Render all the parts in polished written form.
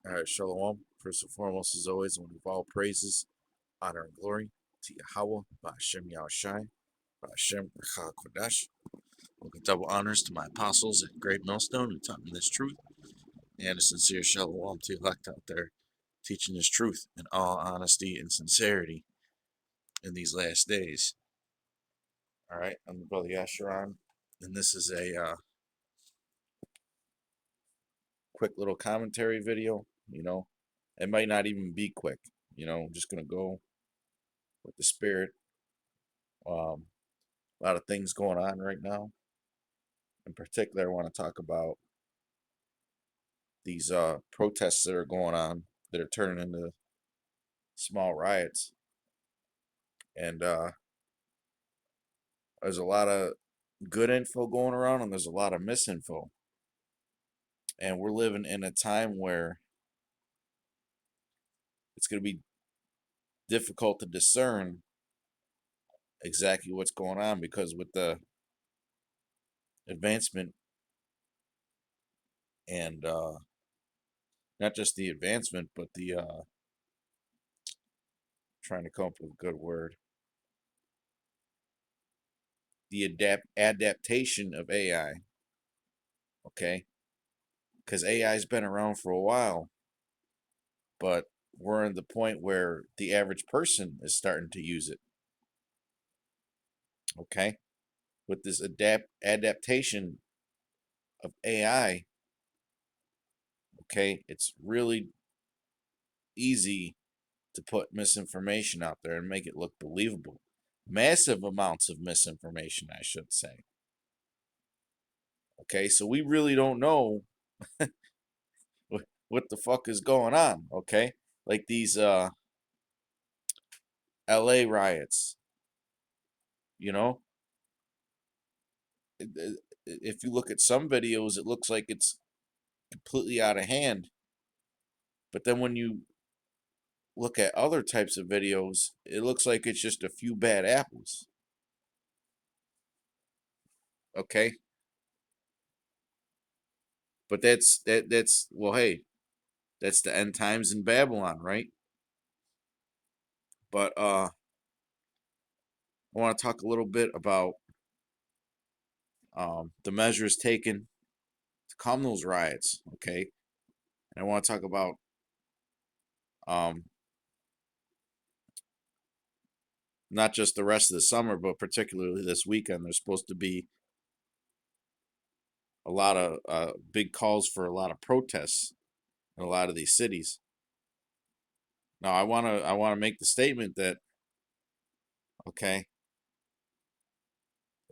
All right, Shalom. First and foremost, as always, I want to give all praises, honor, and glory to Yahweh, Ba'ashem Yahushai, Ba'ashem Rachah Kodash. We'll give double honors to my apostles at Great Millstone who taught me this truth, and a sincere Shalom to elect out there teaching this truth in all honesty and sincerity in these last days. All right, I'm the brother Yasharon, and this is a quick little commentary video. It might not even be quick. I'm just going to go with the spirit. A lot of things going on right now. In particular, I want to talk about these protests that are going on that are turning into small riots. And there's a lot of good info going around, and there's a lot of misinfo. And we're living in a time where it's going to be difficult to discern exactly what's going on, because with the advancement and not just the advancement, but the trying to come up with a good word, the adaptation of AI. Okay, because AI's been around for a while, but we're in the point where the average person is starting to use it. Okay, with this adaptation of AI, okay, it's really easy to put misinformation out there and make it look believable. Massive amounts of misinformation, I should say. Okay, so we really don't know what the fuck is going on. Okay, like these LA riots, you know, if you look at some videos, it looks like it's completely out of hand. But then when you look at other types of videos, it looks like it's just a few bad apples. Okay? But that's well, hey, that's the end times in Babylon, right? But I want to talk a little bit about the measures taken to calm those riots, okay? And I want to talk about um, not just the rest of the summer, but particularly this weekend. There's supposed to be a lot of big calls for a lot of protests in a lot of these cities. Now, I want to make the statement that, okay,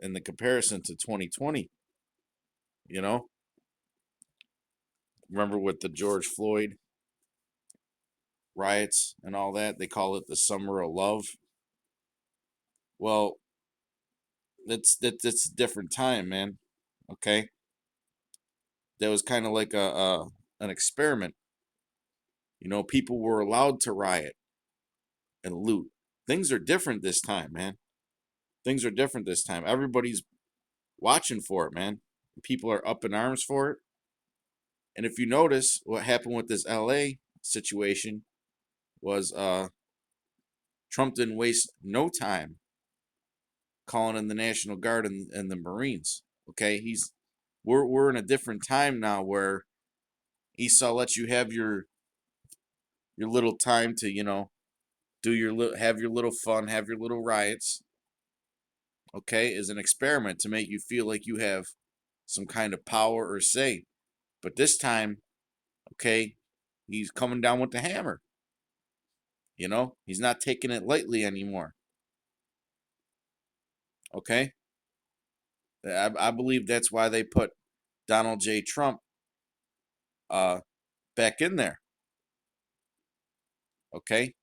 in the comparison to 2020, you know, remember with the George Floyd riots and all that, they call it the summer of love. Well, that's a different time, man. Okay, that was kind of like a an experiment. People were allowed to riot and loot. Things are different this time, man. Things are different this time. Everybody's watching for it, man. People are up in arms for it. And if you notice, what happened with this LA situation was Trump didn't waste no time calling in the National Guard and the Marines. Okay, we're in a different time now where Esau lets you have your little time to do have your little fun, have your little riots. Okay, is an experiment to make you feel like you have some kind of power or say. But this time, okay, he's coming down with the hammer. He's not taking it lightly anymore. Okay, I believe that's why they put Donald J. Trump uh, back in there. Okay,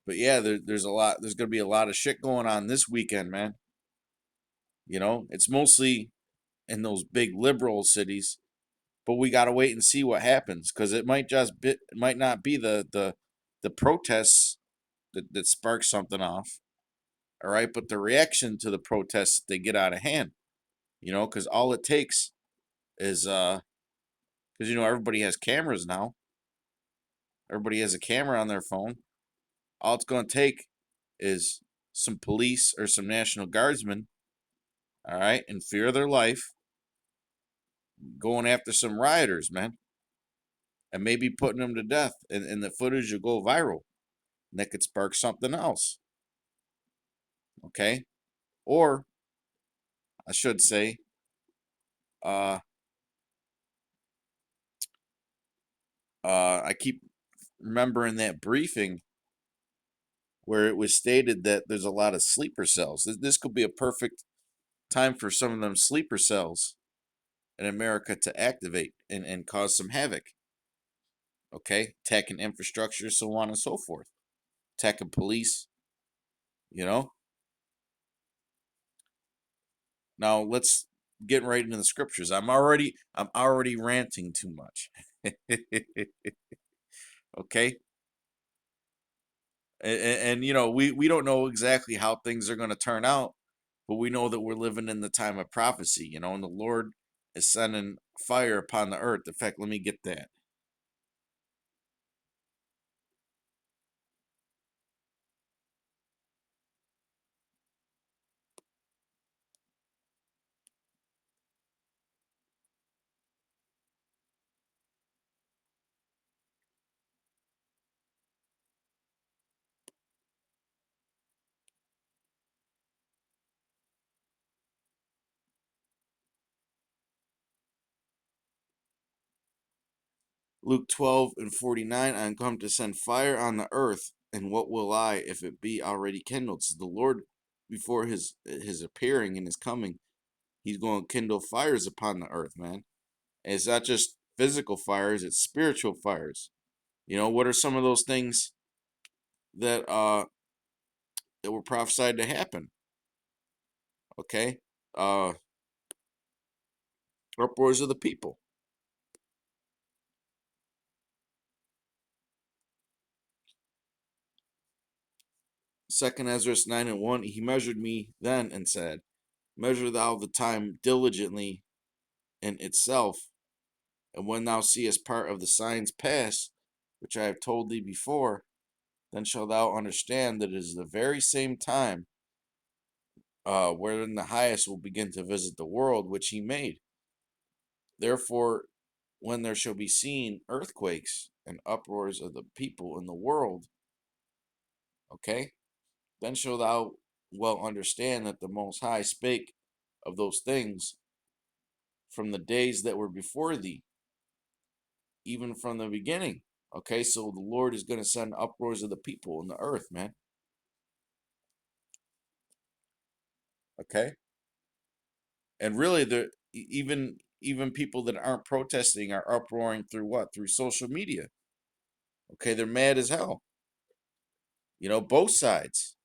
but yeah, there's a lot. There's gonna be a lot of shit going on this weekend, man. It's mostly in those big liberal cities, but we gotta wait and see what happens, because it might not be the protests that spark something off. All right, but the reaction to the protests, they get out of hand. Because all it takes is because everybody has cameras now. Everybody has a camera on their phone. All it's going to take is some police or some National Guardsmen, all right, in fear of their life, going after some rioters, man, and maybe putting them to death, and the footage will go viral, and that could spark something else, okay? Or I should say, uh, I keep remembering that briefing where it was stated that there's a lot of sleeper cells. This could be a perfect time for some of them sleeper cells in America to activate and cause some havoc. Okay, attacking infrastructure, so on and so forth, attacking police. You know. Now let's get right into the scriptures. I'm already ranting too much. Okay, and we don't know exactly how things are going to turn out, but we know that we're living in the time of prophecy. And the Lord is sending fire upon the earth. In fact, let me get that. Luke 12:49, I am come to send fire on the earth, and what will I if it be already kindled? So the Lord, before his appearing and his coming, he's going to kindle fires upon the earth, man. And it's not just physical fires, it's spiritual fires. What are some of those things that that were prophesied to happen? Okay? Uh Uproars of the people. Second Ezra 9:1, he measured me then and said, measure thou the time diligently in itself, and when thou seest part of the signs pass, which I have told thee before, then shalt thou understand that it is the very same time wherein the highest will begin to visit the world which he made. Therefore, when there shall be seen earthquakes and uproars of the people in the world, okay, then shalt thou well understand that the Most High spake of those things from the days that were before thee, even from the beginning. Okay, so the Lord is going to send uproars of the people in the earth, man. Okay, and really, even people that aren't protesting are uproaring through what? Through social media. Okay, they're mad as hell. Both sides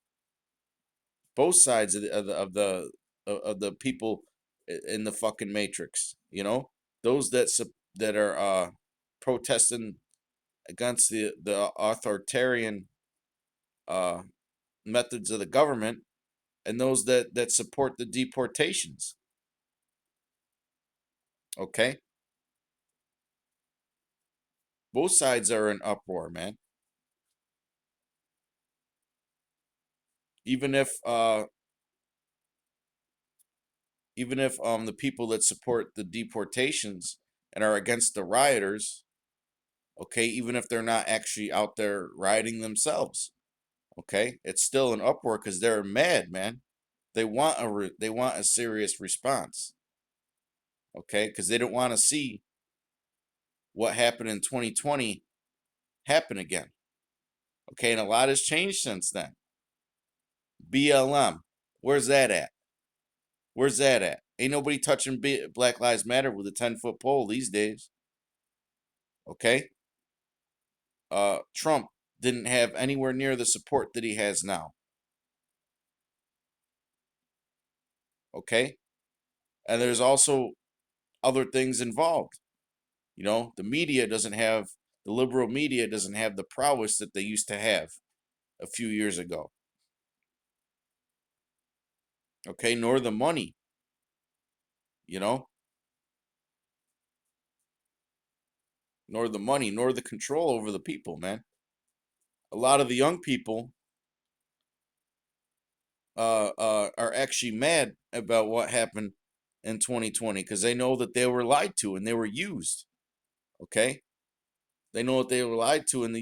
of the people in the fucking matrix. Those that are protesting against the authoritarian uh methods of the government, and those that support the deportations. Okay, both sides are in uproar, man. Even if the people that support the deportations and are against the rioters, okay, even if they're not actually out there rioting themselves, okay, it's still an uproar because they're mad, man. They want a serious response, okay, because they don't want to see what happened in 2020 happen again. Okay, and a lot has changed since then. BLM, where's that at? Where's that at? Ain't nobody touching Black Lives Matter with a 10-foot pole these days. Okay? Trump didn't have anywhere near the support that he has now. Okay? And there's also other things involved. The liberal media doesn't have the prowess that they used to have a few years ago. Okay? Nor the money, you know? nor the money, nor the control over the people, man. A lot of the young people are actually mad about what happened in 2020 because they know that they were lied to and they were used. Okay, they know that they were lied to and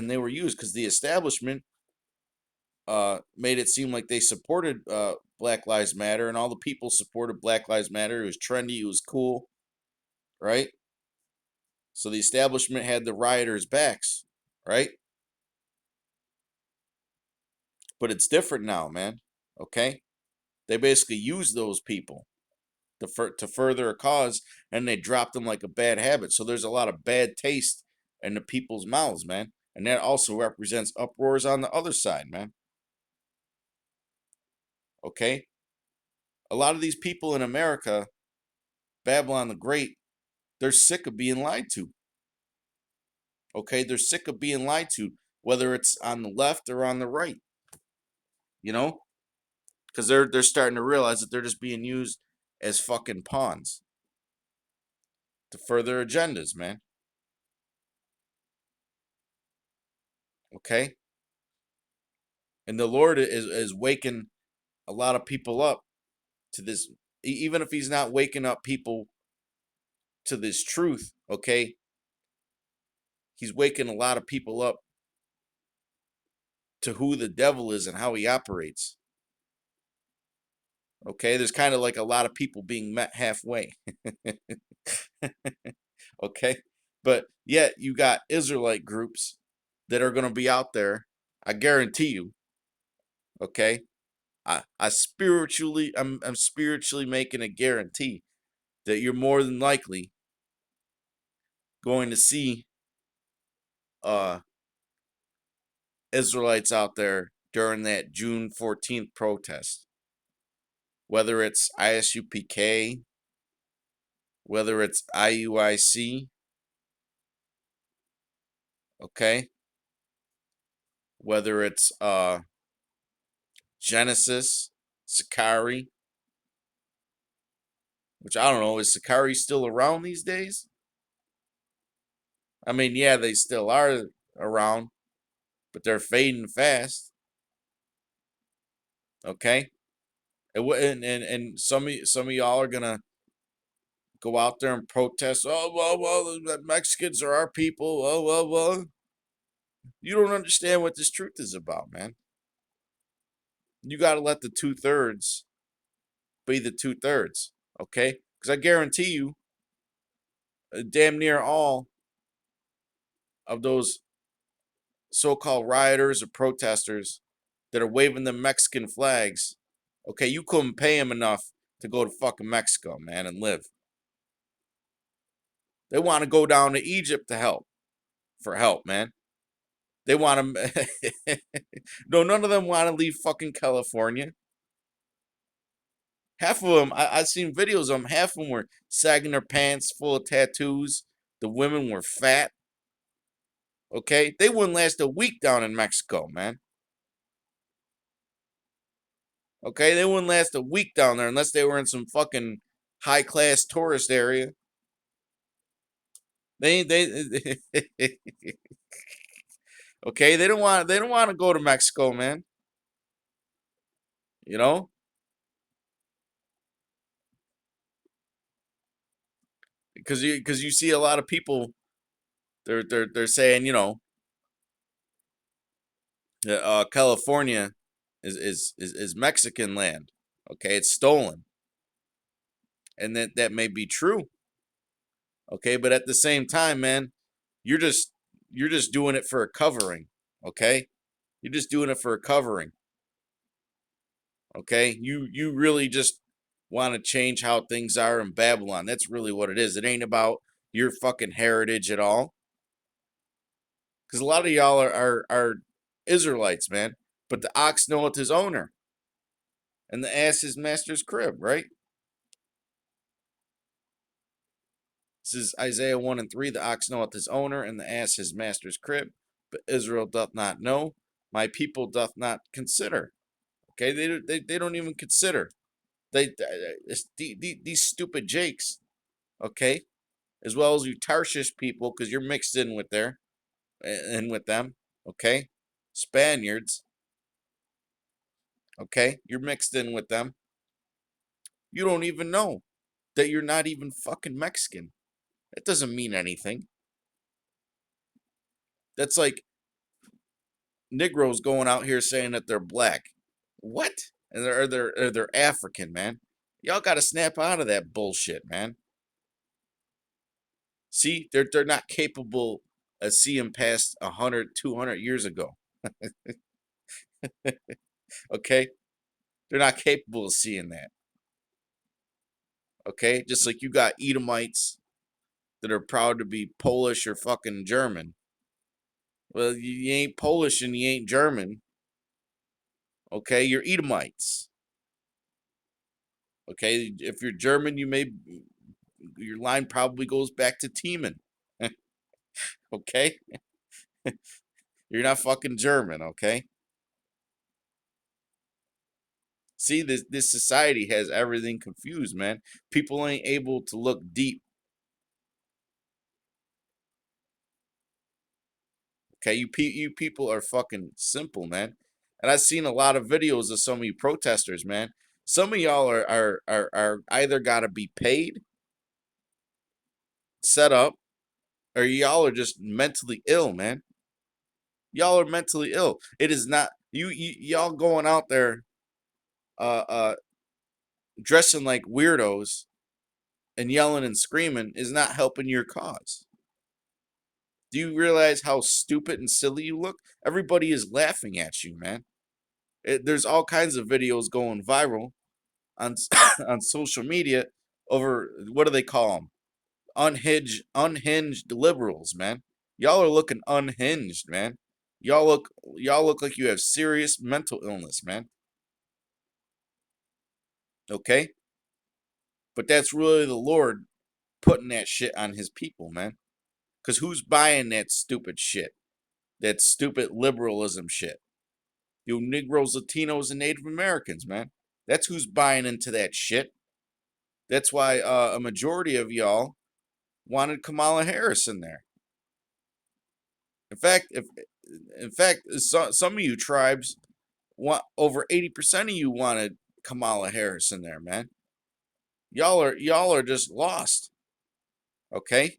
they were used because the establishment made it seem like they supported Black Lives Matter, and all the people supported Black Lives Matter. It was trendy, it was cool, right? So the establishment had the rioters' backs, right? But it's different now, man. Okay, they basically use those people to further a cause, and they drop them like a bad habit. So there's a lot of bad taste in the people's mouths, man, and that also represents uproars on the other side, man. Okay, a lot of these people in America, Babylon the Great, they're sick of being lied to. Okay, they're sick of being lied to, whether it's on the left or on the right. You know, because they're starting to realize that they're just being used as fucking pawns to further agendas, man. Okay, and the Lord is waking a lot of people up to this, even if He's not waking up people to this truth. Okay, He's waking a lot of people up to who the devil is and how he operates. Okay, there's kind of like a lot of people being met halfway. Okay, but yet you got Israelite groups that are going to be out there. I guarantee you. Okay, I'm spiritually making a guarantee that you're more than likely going to see uh Israelites out there during that June 14th protest, whether it's ISUPK, whether it's IUIC, okay, whether it's Genesis, Sakari, which I don't know, is Sakari still around these days? I mean, yeah, they still are around, but they're fading fast. Okay, and some of y'all are gonna go out there and protest. Oh well, the Mexicans are our people. Oh well. You don't understand what this truth is about, man. You got to let the 2/3 be the 2/3, okay? Because I guarantee you, damn near all of those so-called rioters or protesters that are waving the Mexican flags, okay, you couldn't pay them enough to go to fucking Mexico, man, and live. They want to go down to Egypt to for help, man. They want to. No, none of them want to leave fucking California. Half of them, I've seen videos of them. Half of them were sagging their pants, full of tattoos. The women were fat. Okay, they wouldn't last a week down in Mexico, man. Okay, they wouldn't last a week down there unless they were in some fucking high class tourist area. They okay. They don't want to go to Mexico, man. You know, because you see a lot of people. They're saying, you know, that California is Mexican land. Okay, it's stolen, and that may be true. Okay, but at the same time, man, you're just you're just doing it for a covering. Okay, you're just doing it for a covering. Okay, you really just want to change how things are in Babylon. That's really what it is. It ain't about your fucking heritage at all. Because a lot of y'all are Israelites, man. But the ox knoweth his owner, and the ass his master's crib, right? This is Isaiah 1 and 3. The ox knoweth his owner, and the ass his master's crib. But Israel doth not know. My people doth not consider. Okay, they don't even consider. These stupid jakes. Okay, as well as you Tarshish people, because you're mixed in with them. Okay, Spaniards. Okay, you're mixed in with them. You don't even know that you're not even fucking Mexican. That doesn't mean anything. That's like Negroes going out here saying that they're black. What? And they're African, man. Y'all got to snap out of that bullshit, man. See, they're not capable of seeing past 100, 200 years ago. Okay, they're not capable of seeing that. Okay, just like you got Edomites that are proud to be Polish or fucking German. Well, you ain't Polish and you ain't German. Okay, you're Edomites. Okay, if you're German, your line probably goes back to Tiemann. Okay, you're not fucking German. Okay, see this society has everything confused, man. People ain't able to look deep. Okay, you people are fucking simple, man. And I've seen a lot of videos of some of you protesters, man. Some of y'all are either gotta be paid, set up, or y'all are just mentally ill, man. Y'all are mentally ill. It is not y'all going out there uh uh dressing like weirdos and yelling and screaming is not helping your cause. Do you realize how stupid and silly you look? Everybody is laughing at you, man. There's all kinds of videos going viral on on social media over what do they call them? Unhinged liberals, man. Y'all are looking unhinged, man. Y'all look like you have serious mental illness, man. Okay? But that's really the Lord putting that shit on his people, man. Cuz who's buying that stupid shit? That stupid liberalism shit. You Negroes, Latinos, and Native Americans, man. That's who's buying into that shit. That's why a majority of y'all wanted Kamala Harris in there. In fact, if in fact, some of you tribes want over 80% of you wanted Kamala Harris in there, man. Y'all are just lost. Okay?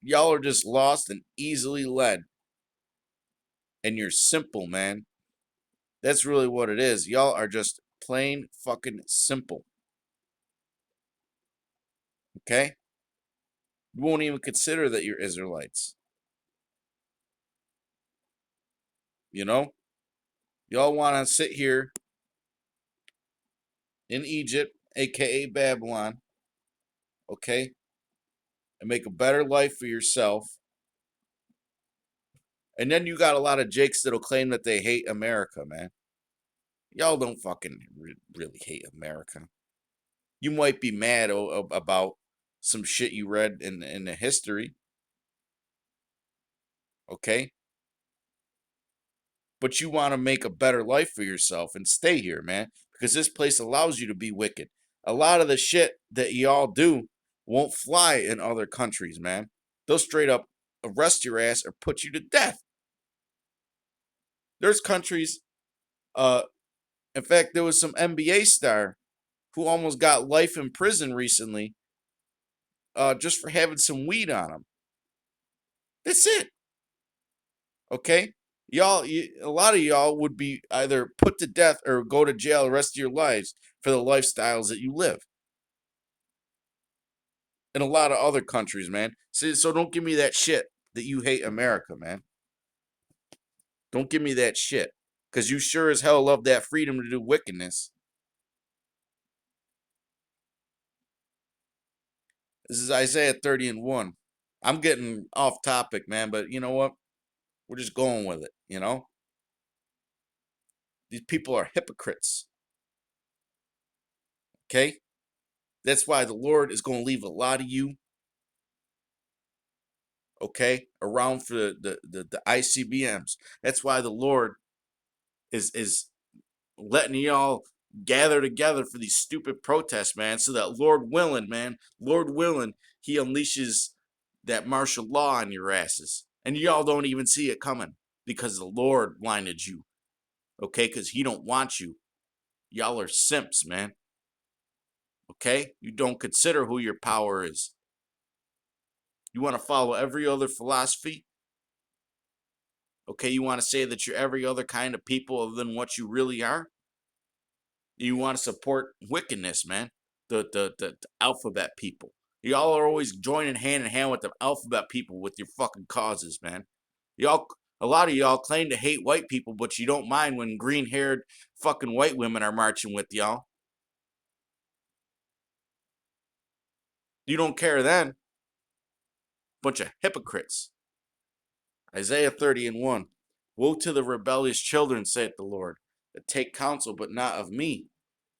Y'all are just lost and easily led. And you're simple, man. That's really what it is. Y'all are just plain fucking simple. Okay? You won't even consider that you're Israelites. You know? Y'all want to sit here in Egypt, aka Babylon, okay, and make a better life for yourself. And then you got a lot of jakes that'll claim that they hate America, man. Y'all don't fucking really hate America. You might be mad about some shit you read in the history, okay? But you want to make a better life for yourself and stay here, man, because this place allows you to be wicked. A lot of the shit that y'all do won't fly in other countries, man. They'll straight up arrest your ass or put you to death. There's countries, uh, in fact, there was some NBA star who almost got life in prison recently, just for having some weed on him. That's it. Okay, a lot of y'all would be either put to death or go to jail the rest of your lives for the lifestyles that you live. In a lot of other countries, man. So don't give me that shit that you hate America, man. Don't give me that shit. Because you sure as hell love that freedom to do wickedness. This is Isaiah 30 and 1. I'm getting off topic, man, but you know what? We're just going with it, you know? These people are hypocrites, okay? That's why the Lord is going to leave a lot of you, okay, around for the ICBMs. That's why the Lord is letting y'all gather together for these stupid protests, man, so that Lord willing, man, Lord willing, he unleashes that martial law on your asses. And y'all don't even see it coming because the Lord blinded you. Okay? Because he don't want you. Y'all are simps, man. Okay? You don't consider who your power is. You want to follow every other philosophy? Okay, you want to say that you're every other kind of people other than what you really are? You want to support wickedness, man. The alphabet people. Y'all are always joining hand in hand with the alphabet people with your fucking causes, man. Y'all, a lot of y'all claim to hate white people, but you don't mind when green-haired fucking white women are marching with y'all. You don't care then. Bunch of hypocrites. Isaiah 30:1. Woe to the rebellious children, saith the Lord, that take counsel, but not of me,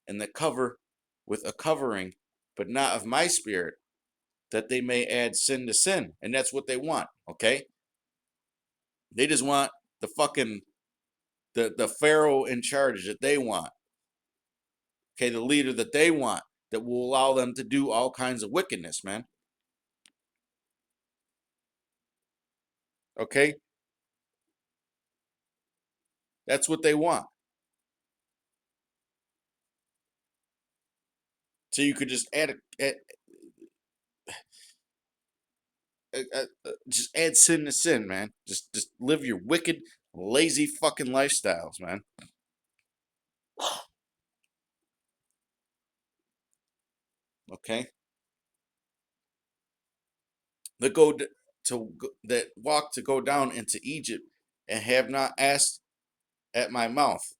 and that cover with a covering, but not of my spirit, that they may add sin to sin. And that's what they want, okay? They just want the fucking the pharaoh in charge that they want. Okay, the leader that they want that will allow them to do all kinds of wickedness, man. Okay? That's what they want. So you could just just add sin to sin, man. Just live your wicked, lazy fucking lifestyles, man. Okay? That that walk to go down into Egypt and have not asked at my mouth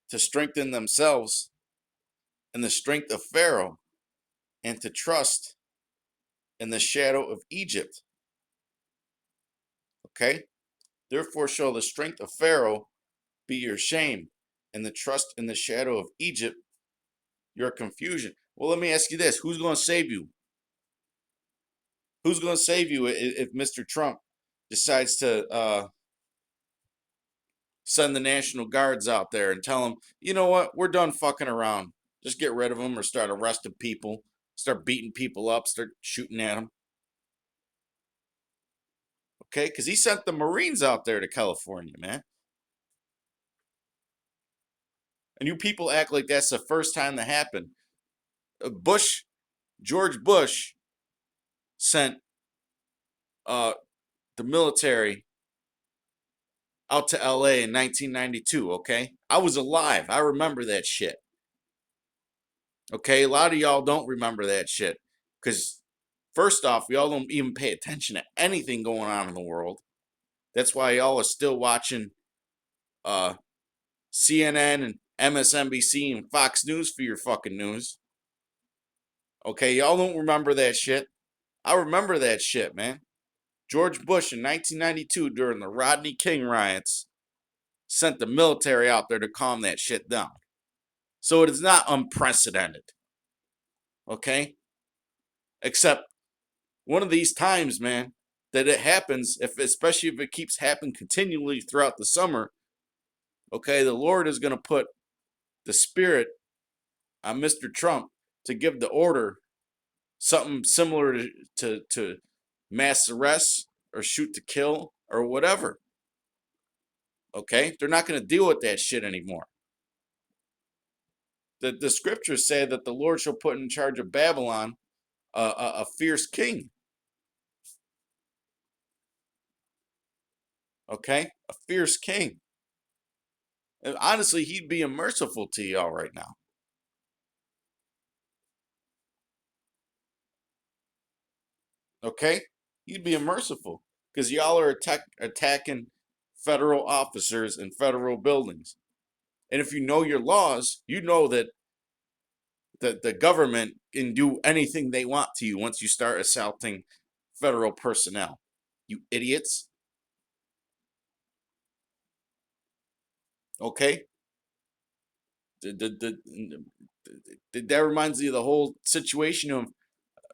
to strengthen themselves in the strength of Pharaoh and to trust in the shadow of Egypt. Okay? Therefore shall the strength of Pharaoh be your shame, and the trust in the shadow of Egypt your confusion. Well, let me ask you this. Who's going to save you? Who's going to save you if Mr. Trump decides to send the National Guards out there and tell them, you know what, we're done fucking around. Just get rid of them or start arresting people, start beating people up, start shooting at them. Okay? Because he sent the Marines out there to California, man. And you people act like that's the first time that happened. George Bush sent uh, the military out to LA in 1992, okay? I was alive. I remember that shit. Okay? A lot of y'all don't remember that shit. Because, first off, y'all don't even pay attention to anything going on in the world. That's why y'all are still watching uh, CNN and MSNBC and Fox News for your fucking news. Okay? Y'all don't remember that shit. I remember that shit, man. George Bush in 1992 during the Rodney King riots sent the military out there to calm that shit down. So it is not unprecedented. Okay? Except one of these times, man, that it happens, if especially if it keeps happening continually throughout the summer, okay, the Lord is going to put the spirit on Mr. Trump to give the order something similar to mass arrests or shoot to kill or whatever. Okay? They're not going to deal with that shit anymore. The scriptures say that the Lord shall put in charge of Babylon a fierce king. Okay? A fierce king. And honestly, he'd be merciful to y'all right now. Okay? He'd be merciful because y'all are attacking federal officers and federal buildings. And if you know your laws, you know that the government can do anything they want to you once you start assaulting federal personnel. You idiots. Okay? That reminds me of the whole situation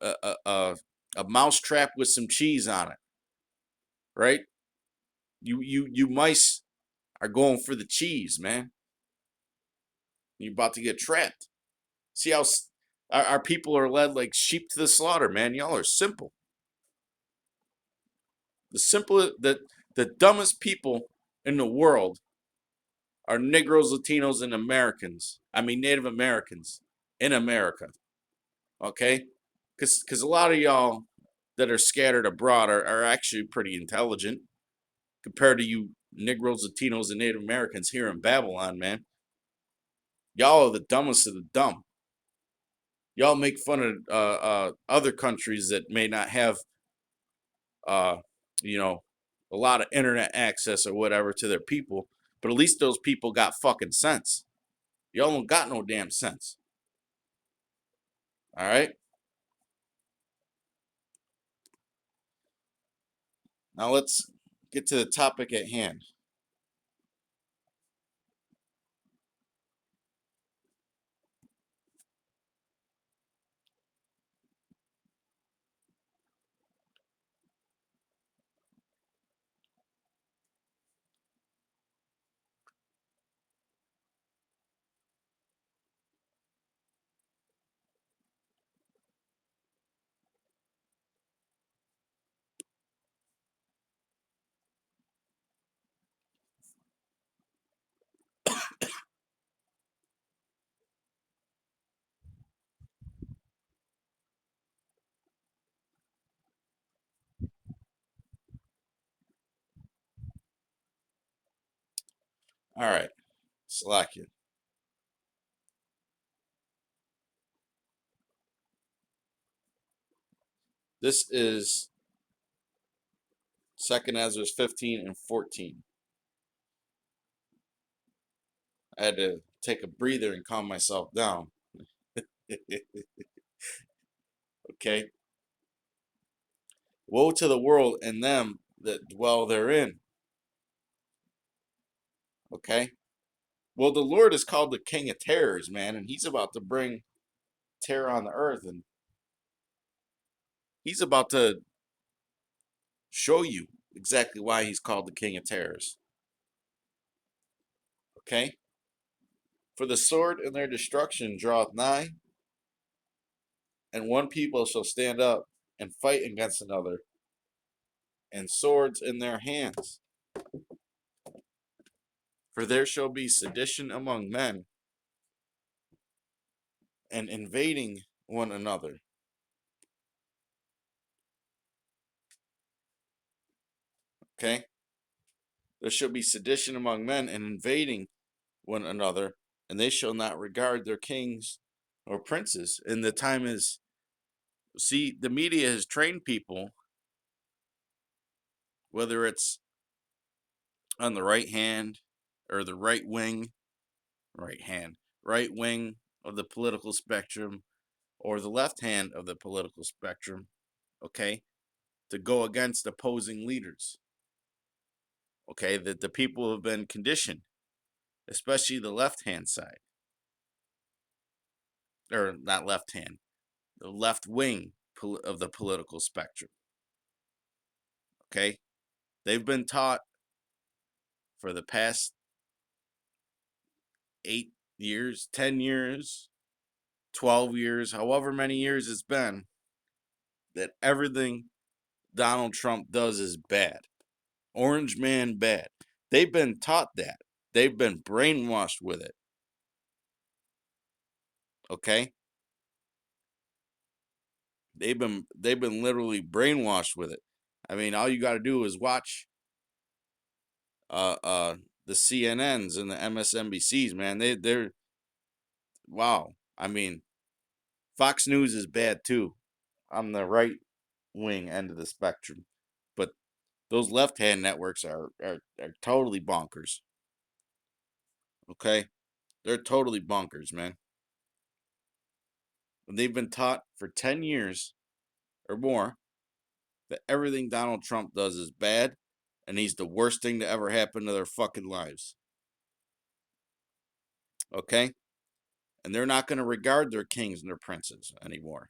of a mouse trap with some cheese on it, right? You mice are going for the cheese, man. You're about to get trapped. See how our people are led like sheep to the slaughter, man. Y'all are simple. The simplest, the dumbest people in the world are Negroes, Latinos, and Americans. I mean, Native Americans in America. Okay, because a lot of y'all that are scattered abroad are actually pretty intelligent compared to you Negroes, Latinos, and Native Americans here in Babylon, man. Y'all are the dumbest of the dumb. Y'all make fun of other countries that may not have, uh, you know, a lot of internet access or whatever to their people, but at least those people got fucking sense. Y'all don't got no damn sense. All right. Now let's get to the topic at hand. All right, Salakia. This is Second Ezra 15 and 14. I had to take a breather and calm myself down. Okay. Woe to the world and them that dwell therein. Okay. Well, the Lord is called the King of Terrors, man, and He's about to bring terror on the earth, and He's about to show you exactly why He's called the King of Terrors. Okay. For the sword and their destruction draweth nigh, and one people shall stand up and fight against another, and swords in their hands. For there shall be sedition among men, and invading one another. Okay? There shall be sedition among men, and invading one another, and they shall not regard their kings or princes. And the time is, see, the media has trained people, whether it's on the right hand or the right hand, right wing of the political spectrum, or the left hand of the political spectrum, okay, to go against opposing leaders. Okay, that the people have been conditioned, especially the left hand side, or not left hand, the left wing of the political spectrum. Okay, they've been taught for the past 8 years, 10 years, 12 years, however many years it's been, that everything Donald Trump does is bad. Orange man bad. They've been taught that. They've been brainwashed with it. Okay? They've been literally brainwashed with it. I mean, all you got to do is watch uh uh the CNNs and the MSNBCs, man. They're wow. I mean, Fox News is bad too. On the right wing end of the spectrum. But those left-hand networks are totally bonkers. Okay? They're totally bonkers, man. And they've been taught for 10 years or more that everything Donald Trump does is bad and he's the worst thing to ever happen to their fucking lives. Okay? And they're not going to regard their kings and their princes anymore.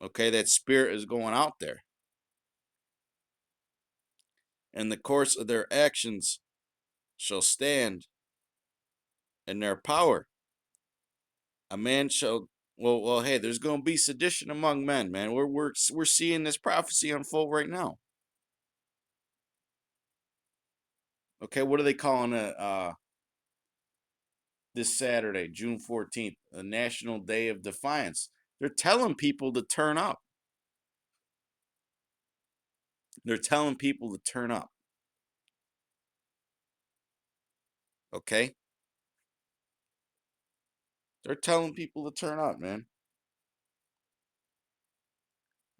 Okay? That spirit is going out there. And the course of their actions shall stand in their power. A man shall Well, hey, there's going to be sedition among men, man. We're seeing this prophecy unfold right now. Okay, what are they calling it? This Saturday, June 14th, a National Day of Defiance. They're telling people to turn up. They're telling people to turn up. Okay, they're telling people to turn up, man.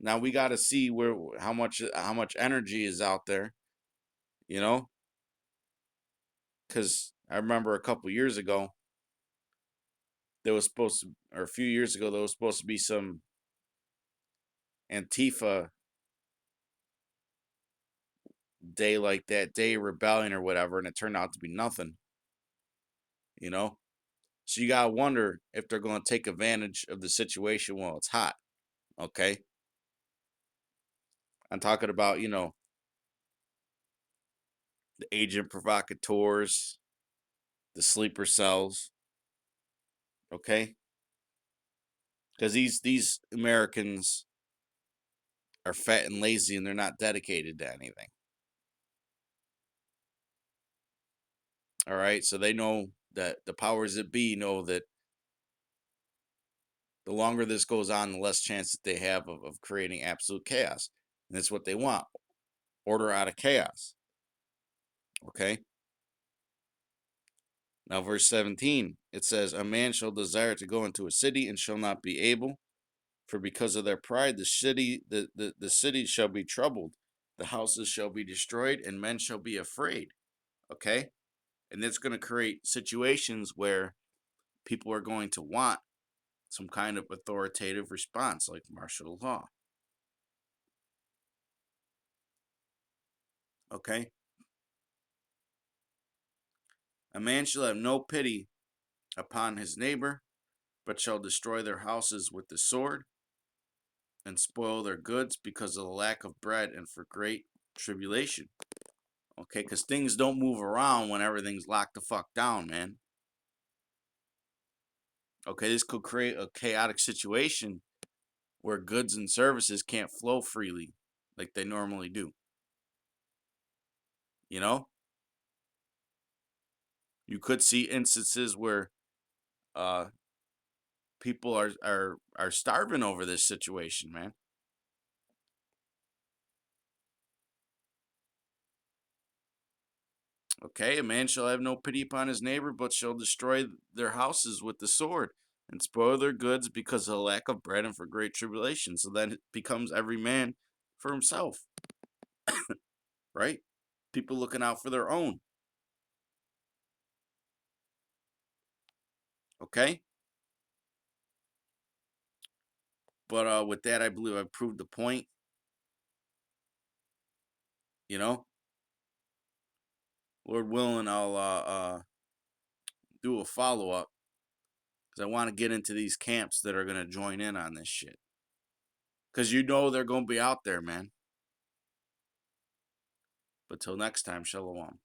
Now we got to see where how much energy is out there, you know, because I remember a couple years ago there was supposed to, or a few years ago there was supposed to be some Antifa day like that, day of rebellion or whatever, and it turned out to be nothing, you know. So you gotta wonder if they're going to take advantage of the situation while it's hot. Okay, I'm talking about the agent provocateurs, the sleeper cells. Okay, because these Americans are fat and lazy and they're not dedicated to anything. All right, so they know that the powers that be know that the longer this goes on, the less chance that they have of creating absolute chaos. And that's what they want, order out of chaos. Okay. Now, verse 17, it says, a man shall desire to go into a city and shall not be able, for because of their pride, the city shall be troubled, the houses shall be destroyed, and men shall be afraid. Okay. And that's going to create situations where people are going to want some kind of authoritative response like martial law. Okay. A man shall have no pity upon his neighbor, but shall destroy their houses with the sword and spoil their goods because of the lack of bread and for great tribulation. Okay, because things don't move around when everything's locked the fuck down, man. Okay, this could create a chaotic situation where goods and services can't flow freely like they normally do. You know, you could see instances where uh, people are starving over this situation, man. Okay, a man shall have no pity upon his neighbor, but shall destroy their houses with the sword and spoil their goods because of the lack of bread and for great tribulation. So then it becomes every man for himself, right? People looking out for their own. Okay, but with that, I believe I've proved the point. You know, Lord willing, I'll do a follow up because I want to get into these camps that are gonna join in on this shit. Because they're gonna be out there, man. But till next time, shalom.